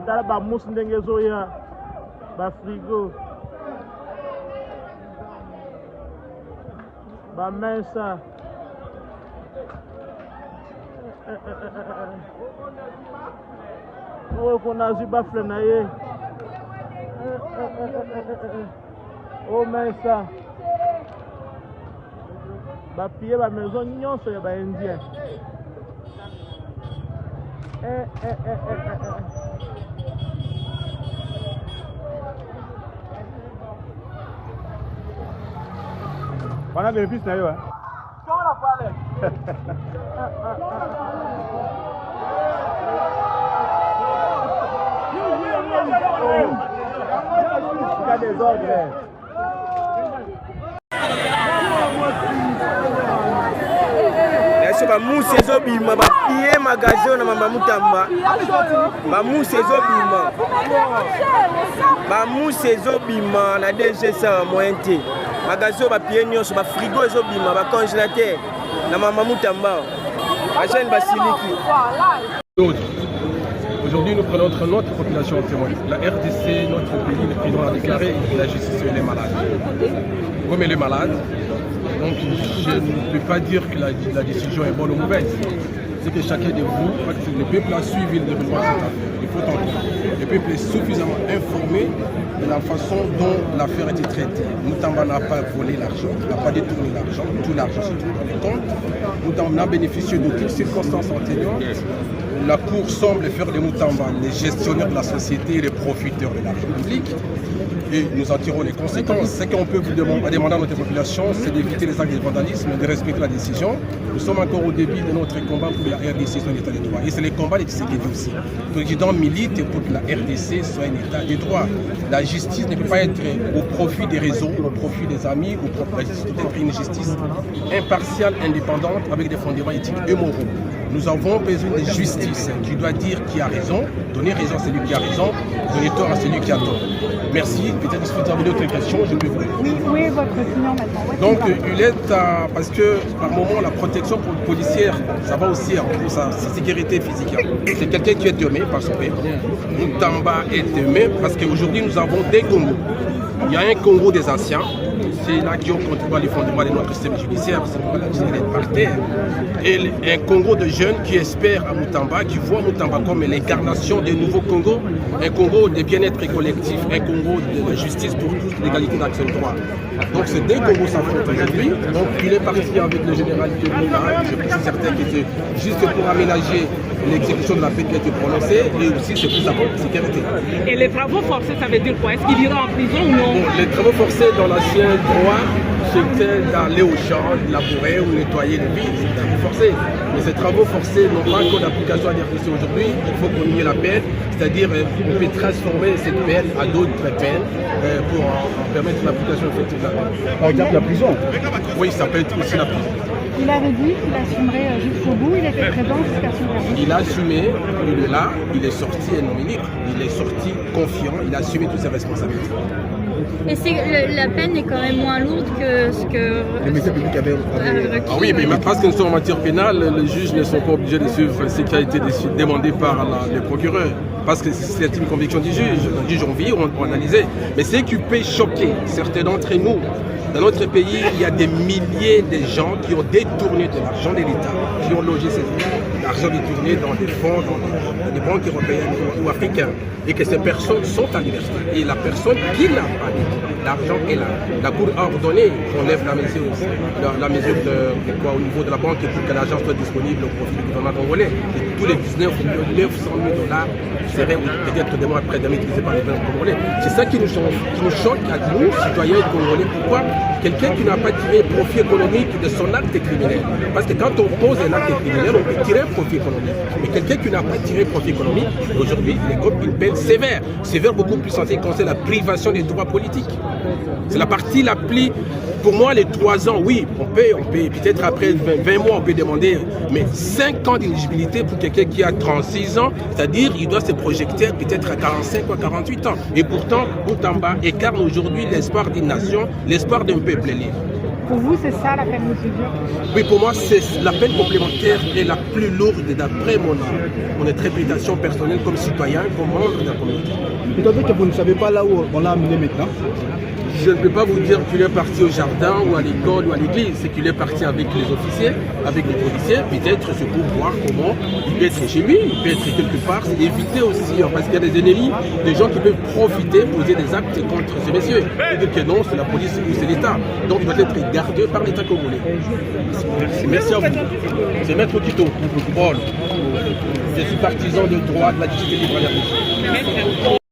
tala ba mus ndenge ezoya ba frigo ba mesa oyo kuna azwi bafle na ye o mesa bapie ba maison nyonso ya baindien wana bénéfice na yo tona pale des ordres. Ba mousse ezobima ba pie magasin na mama mutamba ba mousse ezobima ba mousse ezobima na DG ça moyen te magasin ba pie nyonso ba frigo ezobima ba congélateur na mama mutamba ba chaîne basiliki. Aujourd'hui, nous prenons notre population en témoin. La RDC, notre pays, le président a déclaré que la justice est malade. Comme elle est malade, donc je ne peux pas dire que la décision est bonne ou mauvaise. C'est que chacun de vous, parce que le peuple a suivi le développement de cette affaire. Il faut entendre. Le peuple est suffisamment informé de la façon dont l'affaire a été traitée. Moutamba n'a pas volé l'argent, n'a pas détourné l'argent, tout l'argent se trouve dans les comptes. Moutamba a bénéficié de toutes circonstances atténuantes. La Cour semble faire de Moutamba les gestionnaires de la société et les profiteurs de l'argent public. Et nous en tirons les conséquences. Ce qu'on peut vous demander à notre population, c'est d'éviter les actes de vandalisme et de respecter la décision. Nous sommes encore au début de notre combat pour la RDC soit un état de droit. Et c'est le combat de Tshisekedi aussi. Le président milite pour que la RDC soit un état de droit. La justice ne peut pas être au profit des réseaux, au profit des amis, au profit de la justice. Doit être une justice impartiale, indépendante, avec des fondements éthiques et moraux. Nous avons besoin de justice qui doit dire qui a raison, donner raison à celui qui a raison, donner tort à celui qui a tort. Merci. Peut-être que si vous avez d'autres questions, je peux vous répondre. Oui, votre opinion maintenant. Donc, il est parce que par moment, la protection policière, ça va aussi pour sa sécurité physique. C'est quelqu'un qui est aimé par son père. Moutamba est aimé parce qu'aujourd'hui, nous avons des Congos. Il y a un Congo des anciens. C'est là qui ont contribué à l'effondrement de notre système judiciaire, parce que la justice est par terre. Et un Congo de jeunes qui espèrent à Moutamba, qui voient Moutamba comme l'incarnation des nouveaux Congo, un Congo de bien-être collectif, un Congo de justice pour tous, l'égalité d'accès au droit. Donc c'est deux Congos s'affrontent aujourd'hui. Donc il est parti avec le général Théodore. Je suis certain que c'est juste pour aménager l'exécution de la peine qui a été prononcée et aussi c'est pour sa propre sécurité. Et les travaux forcés, ça veut dire quoi? Est-ce qu'il ira en prison ou non? Bon, les travaux forcés dans l'ancien droit, c'était d'aller au champ, de labourer ou nettoyer les villes, c'est des travaux forcés. Mais ces travaux forcés n'ont pas encore d'application à l'RDC aujourd'hui. Il faut qu'on y ait la peine, c'est-à-dire on peut transformer cette peine à d'autres peines pour en permettre l'application effective de la peine. Par exemple, la prison. Oui, ça peut être aussi la prison. Il avait dit qu'il assumerait jusqu'au bout, il était présent jusqu'à son dernier. Il a assumé, il est là, il est sorti un homme libre, il est sorti confiant, il a assumé toutes ses responsabilités. Et la peine est quand même moins lourde que ce que le ministère public avait requis. Ah oui, mais parce que nous sommes en matière pénale, les juges ne sont pas obligés de suivre ce qui a été demandé par le procureur. Parce que c'est une conviction du juge. Le juge, on vit, on analysait. Mais ce qui peut choquer certains d'entre nous, dans notre pays, il y a des milliers de gens qui ont détourné de l'argent de l'État, qui ont logé l'argent détourné dans des fonds, dans des banques européennes ou africaines, et que ces personnes sont à liberté. Et la personne qui n'a pas détourné, l'argent est là. La Cour a ordonné qu'on lève la mesure au niveau de la banque pour que l'argent soit disponible au profit du gouvernement congolais. Et tous les 19 900 000 $ seraient peut-être demain après-demain utilisés par le gouvernement congolais. C'est ça qui nous choque à nous, citoyens congolais. Pourquoi quelqu'un qui n'a pas tiré profit économique de son acte criminel? Parce que quand on pose un acte criminel, on peut tirer profit économique. Mais quelqu'un qui n'a pas tiré profit économique, aujourd'hui, il est comme une peine sévère. Sévère beaucoup plus en ce qui concerne la privation des droits politiques. C'est la partie la plus... Pour moi, les 3 ans, oui, on peut peut-être après 20 mois, on peut demander, mais 5 ans d'éligibilité pour quelqu'un qui a 36 ans, c'est-à-dire il doit se projeter peut-être à 45 ou à 48 ans. Et pourtant, Moutamba incarne aujourd'hui l'espoir d'une nation, l'espoir d'un peuple libre. Pour vous, c'est ça la peine de mesure? Oui, pour moi, c'est la peine complémentaire est la plus lourde d'après mon interprétation personnelle comme citoyen, comme membre de la communauté. Peut-être que vous ne savez pas là où on l'a amené maintenant. Je ne peux pas vous dire qu'il est parti au jardin ou à l'école ou à l'église. C'est qu'il est parti avec les officiers, avec les policiers. Peut-être c'est pour voir comment il peut être chez lui, il peut être quelque part. C'est éviter aussi, parce qu'il y a des ennemis, des gens qui peuvent profiter, poser des actes contre ces messieurs. Et dire que non, c'est la police ou c'est l'État. Donc il doit être gardé par l'État congolais. Merci à vous. C'est Maître Quito, Paul. Je suis partisan de droit, de la justice et du droit.